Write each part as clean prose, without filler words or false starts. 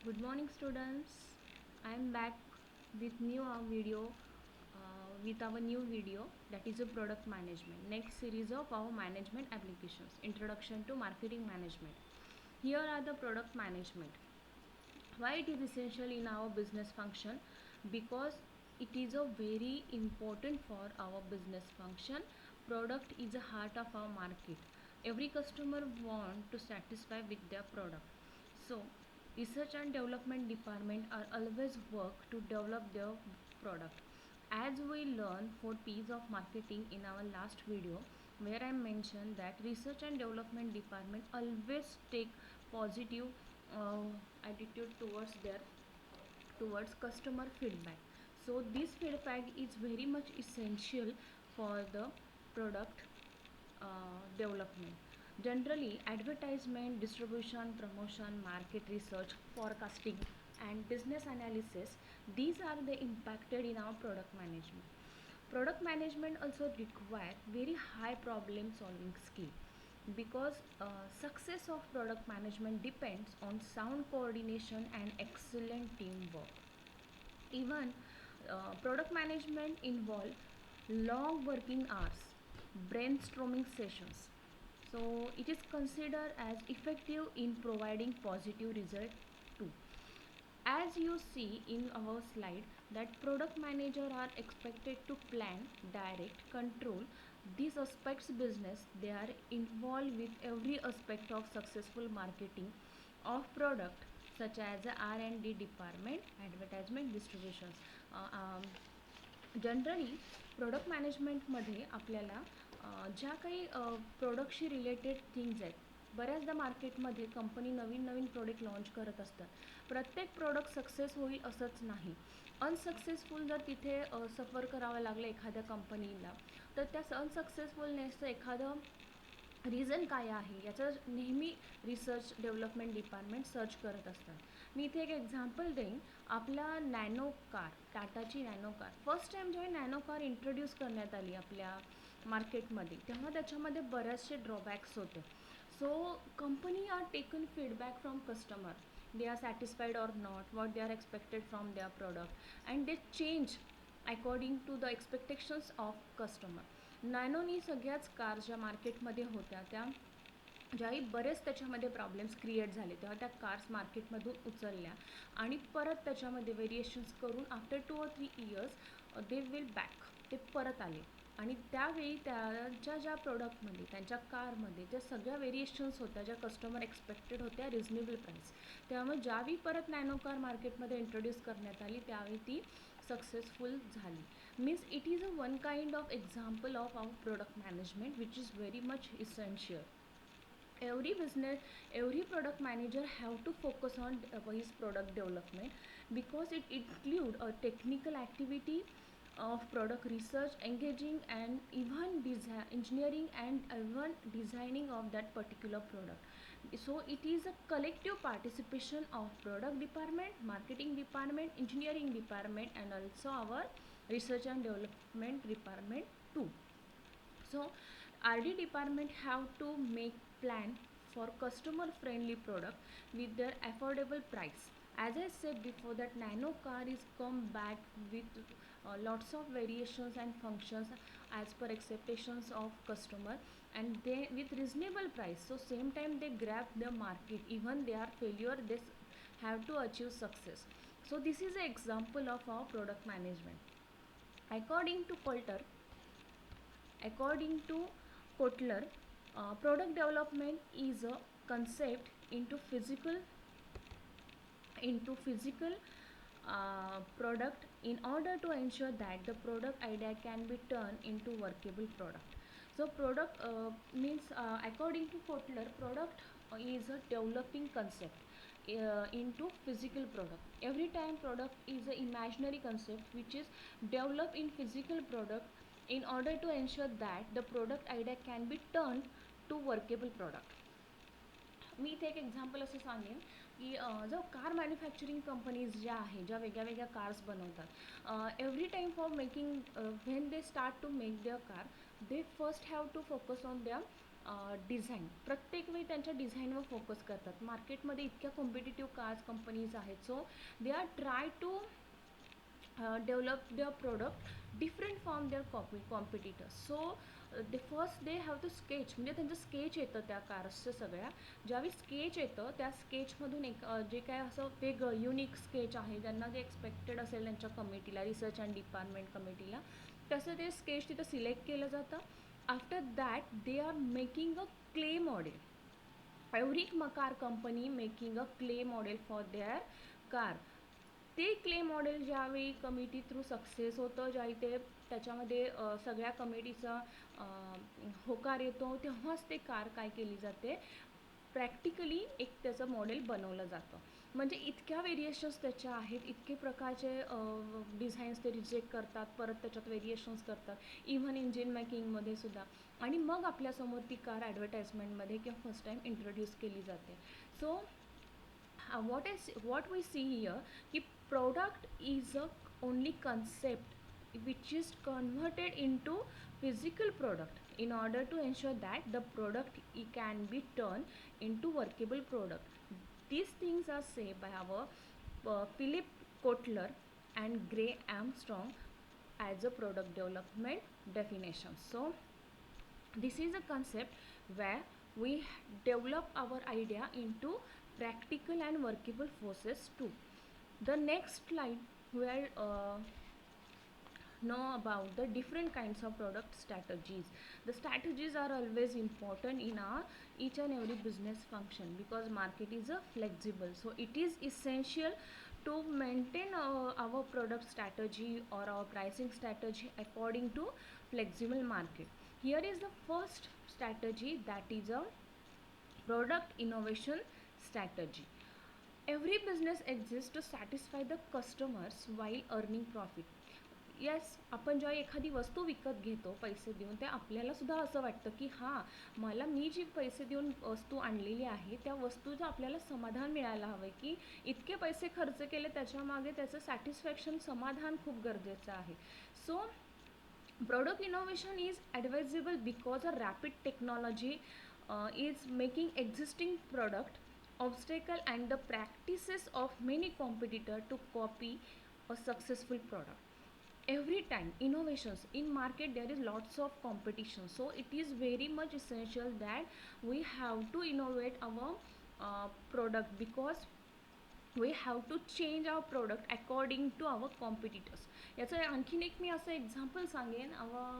Good morning, students. I am back with new video with our new video, that is a product management. Next series of our management applications. Introduction to marketing management. Here are the product management. Why it is essential in our business function? Because it is a very important for our business function. Product is the heart of our market. Every customer want to satisfy with their product. So research and development department are always work to develop their product. As we learned 4 P's of marketing in our last video, where I mentioned that research and development department always take positive uh, attitude towards customer feedback. So this feedback is very much essential for the product development. Generally, advertisement, distribution, promotion, market research, forecasting, and business analysis, these are the impacted in our product management. Product management also require very high problem solving skill, because success of product management depends on sound coordination and excellent teamwork. Even product management involve long working hours, brainstorming sessions. So it is considered as effective in providing positive result too. As you see in our slide, that product manager are expected to plan, direct, control these aspects business. They are involved with every aspect of successful marketing of product, such as R&D department, advertisement, distributions. Generally product मॅनेजमेंटमध्ये आपल्याला ज्या काही प्रोडक्टशी related things आहेत, बऱ्याचदा मार्केटमध्ये company नवीन नवीन प्रोडक्ट लॉन्च करत असतात. प्रत्येक प्रोडक्ट सक्सेस होईल असंच नाही. अनसक्सेसफुल जर तिथे सफर करावं लागलं एखाद्या कंपनीला, तर त्या अनसक्सेसफुलनेसचं एखादं रिझन काय आहे याचं नेहमी रिसर्च डेव्हलपमेंट डिपार्टमेंट सर्च करत असतात. मी इथे एक एक्झाम्पल देईन. आपला नॅनो कार, टाटाची नॅनो कार, फर्स्ट टाईम जेव्हा नॅनो कार इंट्रोड्यूस करण्यात आली आपल्या मार्केटमध्ये, तेव्हा त्याच्यामध्ये बरेचसे ड्रॉबॅक्स होते. So company are taken feedback from customer. They are satisfied or not, what they are expected from their product, and they change according to the expectations of customer. नॅनोनी सगळ्याच car ज्या मार्केटमध्ये होत्या, त्या ज्यावेळी बरेच त्याच्यामध्ये प्रॉब्लेम्स क्रिएट झाले, तेव्हा त्या कार्स मार्केटमधून उचलल्या आणि परत त्याच्यामध्ये व्हेरिएशन्स करून after 2 or 3 years they will back, ते परत आले. आणि त्यावेळी त्यांच्या ज्या प्रोडक्टमध्ये, त्यांच्या कारमध्ये ज्या सगळ्या व्हेरिएशन्स होत्या, ज्या कस्टमर एक्सपेक्टेड होत्या रिजनेबल प्राईस, त्यामुळे ज्यावेळी परत नॅनो कार मार्केटमध्ये इंट्रोड्यूस करण्यात आली, त्यावेळी ती सक्सेसफुल झाली. Means it is a one kind of example of our product management which is very much essential. Every business, every product manager have to focus on his product development, because it include a technical activity of product research, engaging, and even engineering and even designing of that particular product. So it is a collective participation of product department, marketing department, engineering department, and also our research and development department too. So RD department have to make plan for customer friendly product with their affordable price. As I said before, that nano car is come back with lots of variations and functions as per expectations of customer, and they with reasonable price. So same time they grab the market, even they are failure, they have to achieve success. So this is an example of our product management. According to Coulter, according to Kotler, product development is a concept into physical product in order to ensure that the product idea can be turned into workable product. So product means according to Kotler, product is a developing concept into physical product. Every time product is an imaginary concept which is developed in physical product in order to ensure that the product idea can be turned to workable product. मी इथे एक example असं सांगेन की जो car manufacturing companies ज्या आहे, ज्या वेगळ्या वेगळ्या कार्स बनवतात, every time for making when they start to make their car, they first have to focus on their design, प्रत्येक वेळी त्यांच्या डिझाईनवर फोकस करतात. मार्केटमध्ये इतक्या कॉम्पिटिटिव्ह कार्स कंपनीज आहेत, so they are try to develop their product different from their competitors. So they first they have to sketch, म्हणजे त्यांचं sketch येतं त्या कार्सचं सगळ्या. ज्यावेळी स्केच येतं त्या स्केचमधून एक जे काय असं वेगळं युनिक स्केच आहे, ज्यांना जे एक्सपेक्टेड असेल त्यांच्या कमिटीला, रिसर्च अँड डिपार्टमेंट कमिटीला, तसं ते स्केच तिथं सिलेक्ट केलं जातं. After that they are making a clay model. Every car company making a clay model for their car. ते क्ले मॉडेल ज्यावेळी कमिटी थ्रू सक्सेस होतं, ज्यावेळी ते त्याच्यामध्ये सगळ्या कमिटीचा होकार येतो, तेव्हाच ते कार काय केली जाते, प्रॅक्टिकली एक त्याचं मॉडेल बनवलं जातं. म्हणजे इतक्या व्हेरिएशन्स त्याच्या आहेत, इतके प्रकारचे डिझाईन्स ते रिजेक्ट करतात, परत त्याच्यात व्हेरिएशन्स करतात, इव्हन इंजिन मेकिंगमध्ये सुद्धा. आणि मग आपल्यासमोर ती कार ॲडव्हर्टाइजमेंटमध्ये किंवा फर्स्ट टाईम इंट्रोड्यूस केली जाते. सो what we see here, ki product is a only concept which is converted into physical product in order to ensure that the product can be turned into workable product. These things are said by our Philip Kotler and Gray Armstrong as a product development definition. So this is a concept where we develop our idea into practical and workable forces too. The next slide where know about the different kinds of product strategies. The strategies are always important in our each and every business function, because market is a flexible, so it is essential to maintain our product strategy or our pricing strategy according to flexible market. Here is the first strategy, that is a product innovation strategy. Every business exists to satisfy the customers while earning profit. Yes, आपण जेव्हा एखादी वस्तू विकत घेतो पैसे देऊन, ते आपल्याला सुद्धा असं वाटतं की हां, मला मी जी पैसे देऊन वस्तू आणलेली आहे त्या वस्तूचं आपल्याला समाधान मिळायला हवं, की इतके पैसे खर्च केले त्याच्यामागे त्याचं सॅटिस्फॅक्शन, समाधान खूप गरजेचं आहे. सो product innovation is advisable because a rapid technology is making existing product obstacle and the practices of many competitors to copy a successful product. Every time innovations in market, there is lots of competition, so it is very much essential that we have to innovate our product, because we have to change our product according to our competitors. याचं आणखीन एक मी असं example सांगेन.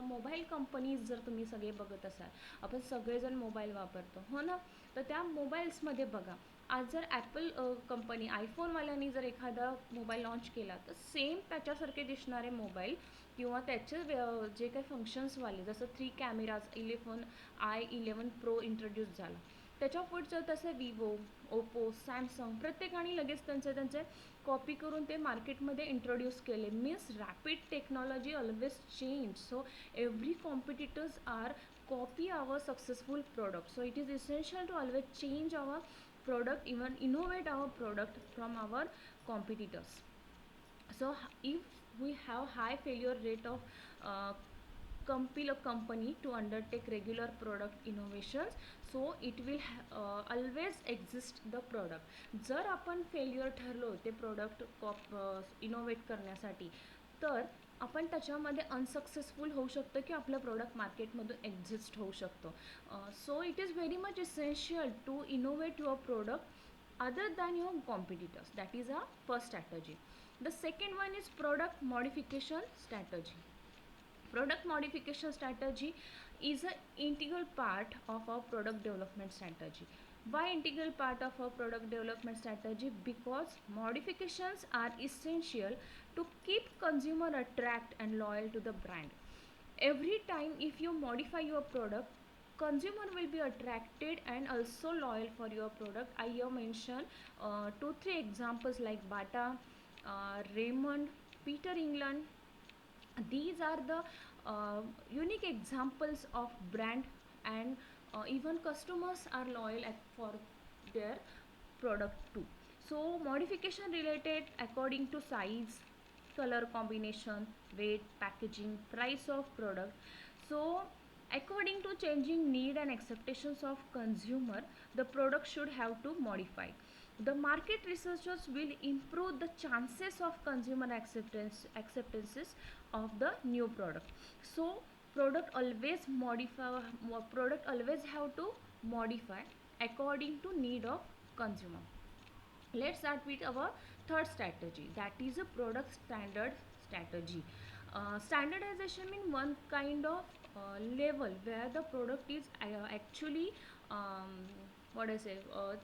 Mobile companies जर तुम्ही सगळे बघत असाल, आपण सगळेजण मोबाईल वापरतो हो ना, तर त्या मोबाईल्समध्ये बघा, आज जर ॲपल कंपनी आयफोनवाल्यांनी जर एखादा मोबाईल लॉन्च केला, तर सेम त्याच्यासारखे दिसणारे मोबाईल किंवा त्याचे जे काही फंक्शन्सवाले, जसं 3 कॅमेराज 11 प्रो इंट्रोड्यूस झाला, त्याच्या पुढचं तसं विवो, ओप्पो, सॅमसंग प्रत्येकाने लगेच त्यांचे कॉपी करून ते मार्केटमध्ये इंट्रोड्यूस केले. Means rapid technology always change, so every competitors are copy our successful product. So it is essential to always change our product, even innovate our product from our competitors. So if we have high failure rate of compel a company to undertake regular product innovations, so it will always exist the product. जर आपण failure ठरलो ते product innovate करण्यासाठी, तर आपण त्याच्यामध्ये unsuccessful होऊ शकतो की आपलं प्रोडक्ट मार्केटमधून एक्झिस्ट होऊ शकतो. So it is very much essential to innovate your product other than your competitors. That is our first strategy. The second one is product modification strategy. Product modification strategy is an integral part of our product development strategy. Why integral part of our product development strategy? Because modifications are essential to keep consumer attract and loyal to the brand. Every time if you modify your product, consumer will be attracted and also loyal for your product. I have mentioned 2-3 examples like Bata, Raymond, Peter England. These are the unique examples of brand, and even customers are loyal for their product too. So modification related according to size, color combination, weight, packaging, price of product. So According to changing need and expectations of consumer, the product should have to modify. The market researchers will improve the chances of consumer acceptances of the new product. So product always have to modify according to need of consumer. Let's start with our third strategy, that is a product standard strategy. Standardization means one kind of level where the product is actually what I say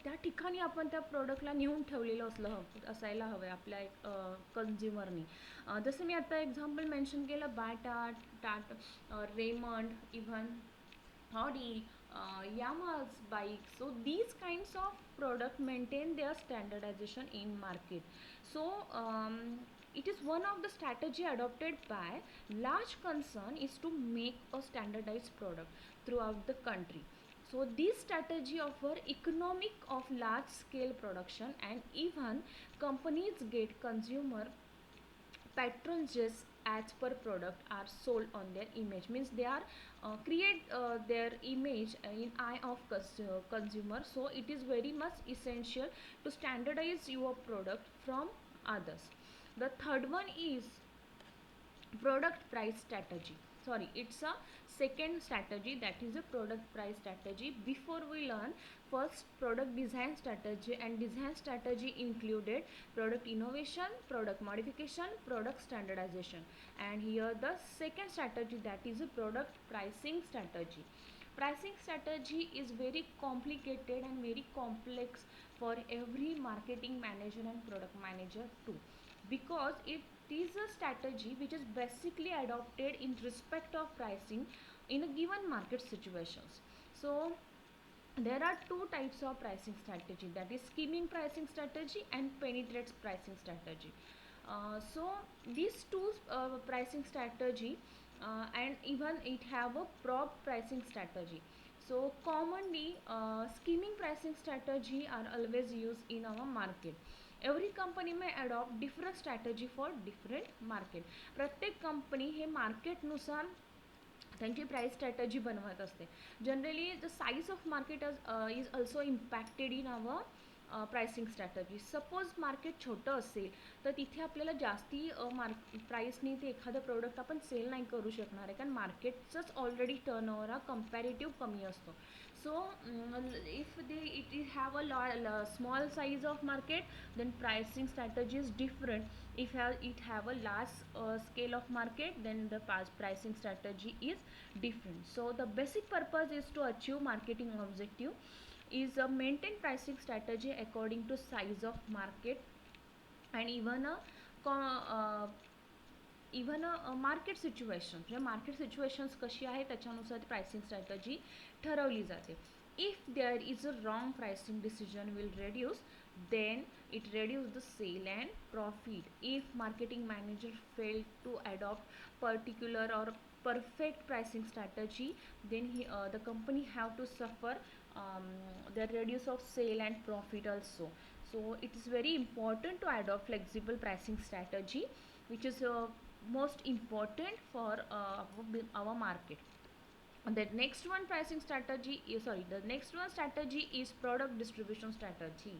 त्या ठिकाणी आपण त्या प्रोडक्टला नेऊन ठेवलेलं असायला हवं आहे आपल्या कन्झ्युमरनी. जसं मी आता एक्झाम्पल मेन्शन केलं, Bata, Raymond, even Audi, Yamaha's bike. So these kinds of product maintain their standardization in market. So it is one of the strategy adopted by large concern is to make a standardized product throughout the country. So this strategy offer economic of large scale production, and even companies get consumer patronage as per product are sold on their image, means they are create their image in eye of consumer. So it is very much essential to standardize your product from others. The third one is product price strategy. Sorry, it's a second strategy, that is a product price strategy. Before we learn, first product design strategy, and design strategy included product innovation, product modification, product standardization. And here the second strategy, that is a product pricing strategy. Pricing strategy is very complicated and very complex for every marketing manager and product manager too, because it is a strategy which is basically adopted in respect of pricing in a given market situations. So there are two types of pricing strategy, that is skimming pricing strategy and penetrates pricing strategy. So these two pricing strategy and even it have a prop pricing strategy. So commonly skimming pricing strategy are always used in our market. Every company may adopt different strategy for different market. प्रत्येक company हे मार्केटनुसार त्यांची price strategy बनवत असते. Generally the size of market is also impacted in our pricing strategy. Suppose market छोटं असेल तर तिथे आपल्याला जास्ती प्राईसनी ते एखादं प्रोडक्ट आपण सेल नाही करू शकणार आहे, कारण मार्केटचंच ऑलरेडी टर्नओव्हर हा कंपॅरेटिव्ह कमी असतो. So if it have a small size of market, then pricing strategy is different. If it have a large scale of market, then the pricing strategy is different. So the basic purpose is to achieve marketing objective is a maintain pricing strategy according to size of market, and even a market situation, म्हणजे market situations कशी आहे त्याच्यानुसार pricing strategy ठरवली जाते. If there is a wrong pricing decision will reduce, then it reduce the sale and profit. If marketing manager fail to adopt particular or perfect pricing strategy, then the company have to suffer the reduce of sale and profit also. So it is very important to adopt flexible pricing strategy, which is most important for our market. The next one pricing strategy is the next one strategy is product distribution strategy.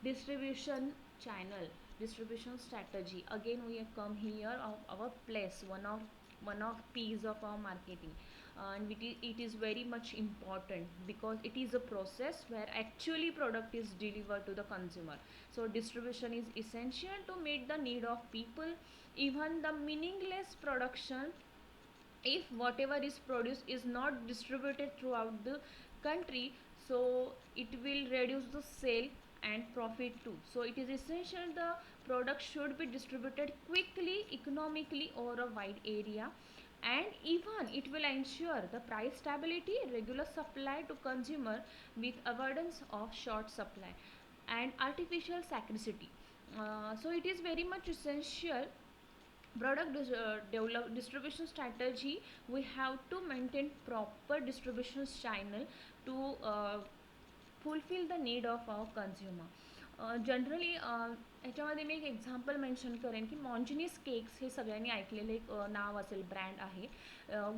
Distribution channel, distribution strategy. Again we come here of our place, one of piece of our marketing, and it is very much important because it is a process where actually product is delivered to the consumer. So distribution is essential to meet the need of people. Even the meaningless production, if whatever is produced is not distributed throughout the country, so it will reduce the sale and profit too. So it is essential the product should be distributed quickly, economically over a wide area, and even it will ensure the price stability, regular supply to consumer with avoidance of short supply and artificial scarcity. So it is very much essential product distribution strategy. We have to maintain proper distribution channel to fulfill the need of our consumer. Generally याच्यामध्ये मी एक example mention करेन की Monginis cakes हे सगळ्यांनी ऐकलेले एक नाव असेल, brand आहे.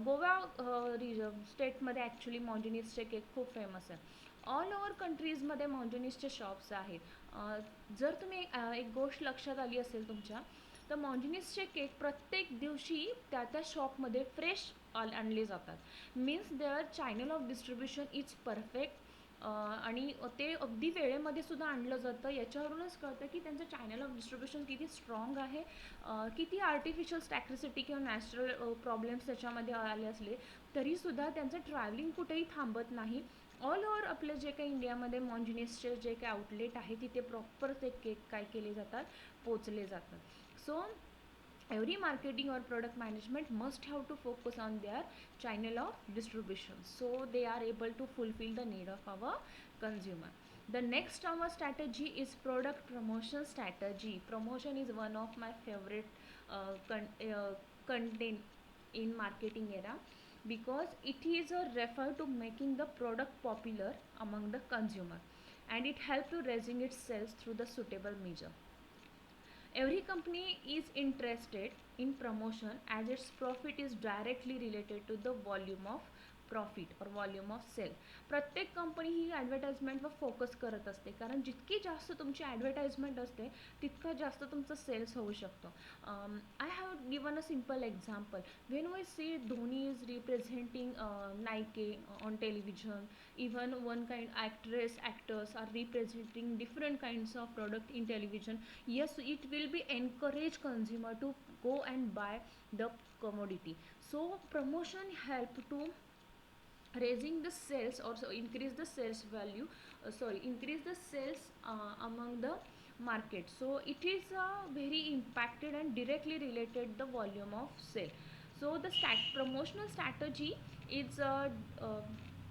Goa स्टेटमध्ये actually मॉन्जिनीसचे cake खूप फेमस आहे. ऑल ओव्हर कंट्रीजमध्ये मॉन्जिनीसचे शॉप्स आहेत. जर तुम्ही एक गोष्ट लक्षात आली असेल तुमच्या, तर मॉन्जिनीसचे केक प्रत्येक दिवशी त्या त्या शॉपमध्ये फ्रेश आणले जातात. Means their channel of distribution is perfect. आणि ते अगदी वेळेमध्ये सुद्धा आणलं जातं. याच्यावरूनच कळतं की त्यांचं चॅनल ऑफ डिस्ट्रीब्युशन किती स्ट्रॉंग आहे. किती आर्टिफिशियल स्टॅक्रिसिटी किंवा नॅचरल प्रॉब्लेम्स त्याच्यामध्ये आले असले तरीसुद्धा त्यांचं ट्रॅव्हलिंग कुठेही थांबत नाही. ऑल ओव्हर आपले जे काही इंडियामध्ये मॉन्जिनीसचे जे काही आउटलेट आहे तिथे प्रॉपर ते केक काय केले जातात, पोचले जातात. सो every marketing or product management must have to focus on their channel of distribution, so they are able to fulfill the need of our consumer. The next our strategy is product promotion strategy. Promotion is one of my favorite content in marketing era, because it is a refer to making the product popular among the consumer, and it helps to resonate sales through the suitable measure. Every company is interested in promotion as its profit is directly related to the volume of profit और volume of cell. प्रत्येक company ही ॲडव्हर्टाइजमेंटवर focus करत असते, कारण जितकी जास्त तुमची advertisement असते तितकं जास्त तुमचं सेल्स होऊ शकतो. I have given a simple example. When we see Dhoni is representing Nike on television, even one kind actress actors are representing different kinds of product in television. Yes, it will be encourage consumer to go and buy the commodity. So promotion help to raising the sales, or so increase the sales value, increase the sales among the market. So it is very impacted and directly related the volume of sale. So the promotional strategy is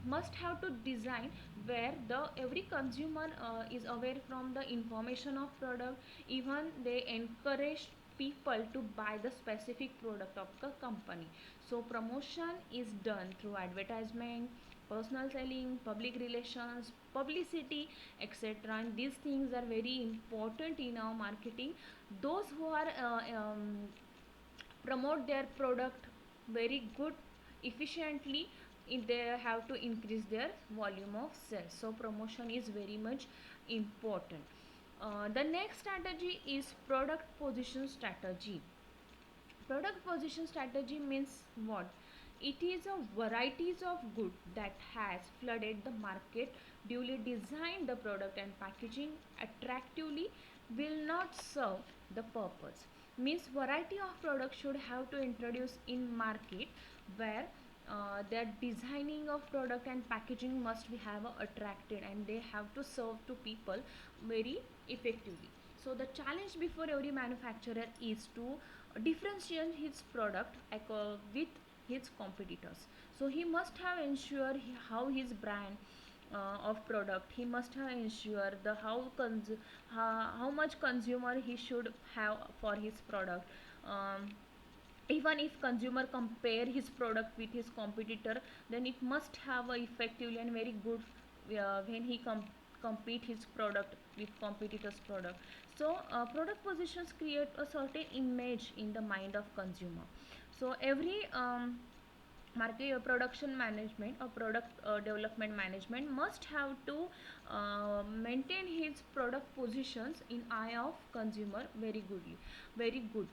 must have to design where the every consumer is aware from the information of product. Even they encourage people to buy the specific product of the company. So promotion is done through advertisement, personal selling, public relations, publicity, etc. And these things are very important in our marketing. Those who are promote their product very good efficiently, they have to increase their volume of sales. So promotion is very much important. The next strategy is product position strategy. Product position strategy means what? It is a varieties of good that has flooded the market. Duly designed the product and packaging attractively will not serve the purpose. Means variety of products should have to introduce in market where their designing of product and packaging must be have attracted, and they have to serve to people very effectively. So the challenge before every manufacturer is to differentiate his product with his competitors. So he must have ensure how his brand of product, he must have ensure the how much consumer he should have for his product. Even if consumer compare his product with his competitor, then it must have a effective and very good when he compete his product with competitors product. So product positions create a certain image in the mind of consumer. So every market production management or product development management must have to maintain his product positions in eye of consumer very good.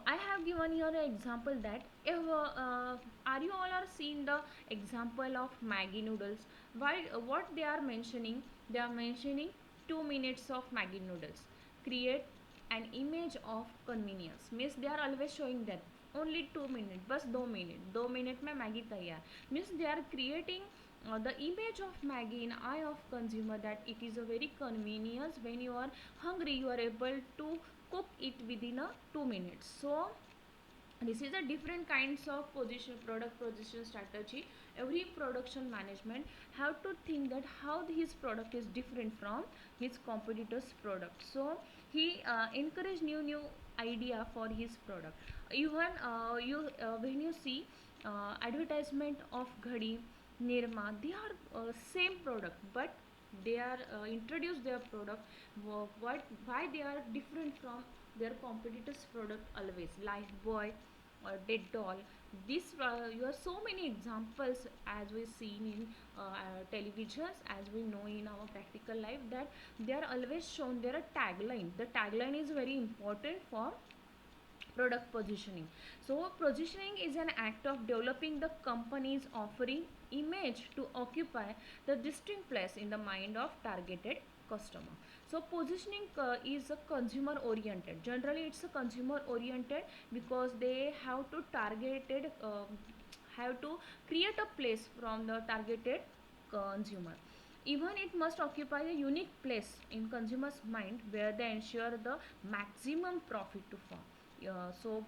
I have given here an example that if are you all are seeing the example of Maggi noodles. Why what they are mentioning? They are mentioning 2 minutes of Maggi noodles create an image of convenience. Means they are always showing that only 2 minutes, बस 2 minute 2 minute में Maggi तैयार. Means they are creating the image of Maggi in eye of consumer that it is a very convenience. When you are hungry, you are able to cook it within a 2 minutes. So this is a different kinds of position product position strategy. Every production management have to think that how his product is different from his competitors product. So he encourage new idea for his product. Even you when you see advertisement of Ghadi, Nirma, they are same product, but they are introduce their product, what why they are different from their competitors product always. Lifebuoy or Dettol, this you have so many examples as we seen in televisions, as we know in our practical life, that they are always shown their tagline. The tagline is very important for product positioning. So positioning is an act of developing the company's offering image to occupy the distinct place in the mind of targeted customer. So positioning is a consumer oriented, generally it's a consumer oriented, because they have to targeted have to create a place from the targeted consumer. Even it must occupy a unique place in consumer's mind where they ensure the maximum profit to form. So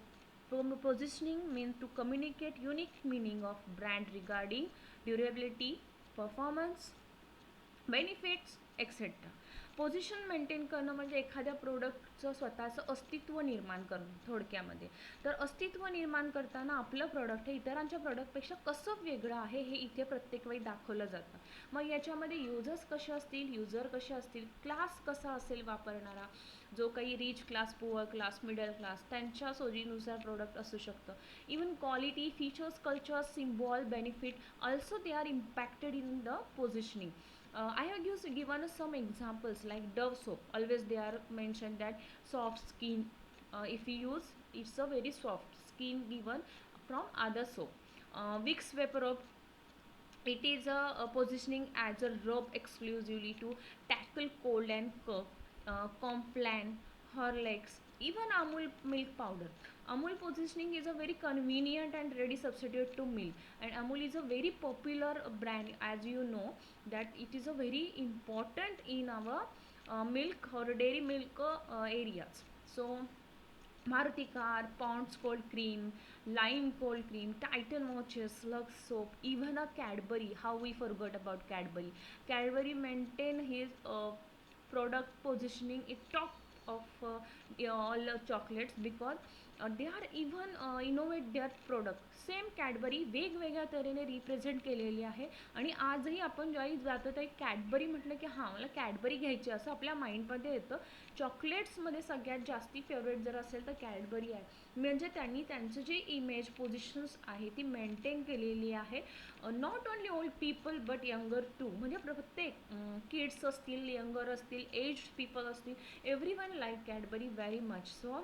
positioning means to communicate unique meaning of brand regarding durability, performance, benefits etcetera. Position maintain करणं म्हणजे एखाद्या प्रोडक्टचं स्वतःचं अस्तित्व निर्माण करणं थोडक्यामध्ये. तर अस्तित्व निर्माण करताना आपलं प्रोडक्ट हे इतरांच्या प्रोडक्टपेक्षा कसं वेगळं आहे हे इथे प्रत्येक वेळी दाखवलं जातं. मग याच्यामध्ये युजर्स कसे असतील, युजर कसे असतील, क्लास कसा असेल वापरणारा, जो काही rich class, poor class, middle class, त्यांच्या सोयीनुसार प्रोडक्ट असू शकतं. Even quality, features, culture, symbol, benefit also they are impacted in the positioning. I have given some examples like Dove soap. Always they are mentioned that soft skin. If you use, it's a very soft skin given from other soap. Vicks Vapor Rub. It is a positioning as a rub exclusively to tackle cold and cough. Complan, Horlicks, even Amul milk powder. Amul positioning is a very convenient and ready substitute to milk, and Amul is a very popular brand, as you know that it is a very important in our milk or dairy milk areas. So Maruti car, Pond's cold cream, Lime cold cream, Titan watches, Lux soap, even a Cadbury. How we forgot about Cadbury? Cadbury maintain his product positioning is top of all chocolates, because they are even innovate their product. Same Cadbury वेगवेगळ्या तऱ्हेने represent केलेली आहे. आणि आजही आपण ज्यावेळी जातो त्यावेळी कॅडबरी म्हटलं की हां मला कॅडबरी घ्यायची असं आपल्या माइंडमध्ये येतं. चॉकलेट्समध्ये सगळ्यात जास्ती फेवरेट जर असेल तर कॅडबरी आहे. म्हणजे त्यांनी त्यांचं जे इमेज पोझिशन्स आहे ती मेंटेन केलेली आहे. Not only old people but younger too, म्हणजे प्रत्येक किड्स असतील, यंगर असतील, एज्ड पीपल असतील, every one like Cadbury very much. So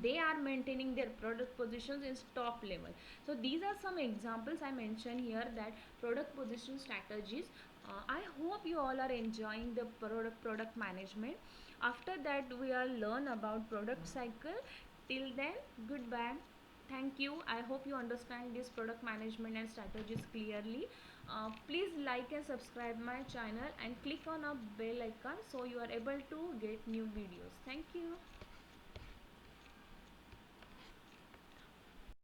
they are maintaining their product positions in top level. So these are some examples I mentioned here, that product position strategies. I hope you all are enjoying the product management. After that we will learn about product cycle. Till then, goodbye, thank you. I hope you understand this product management and strategies clearly. Please like and subscribe my channel and click on a bell icon so you are able to get new videos. Thank you.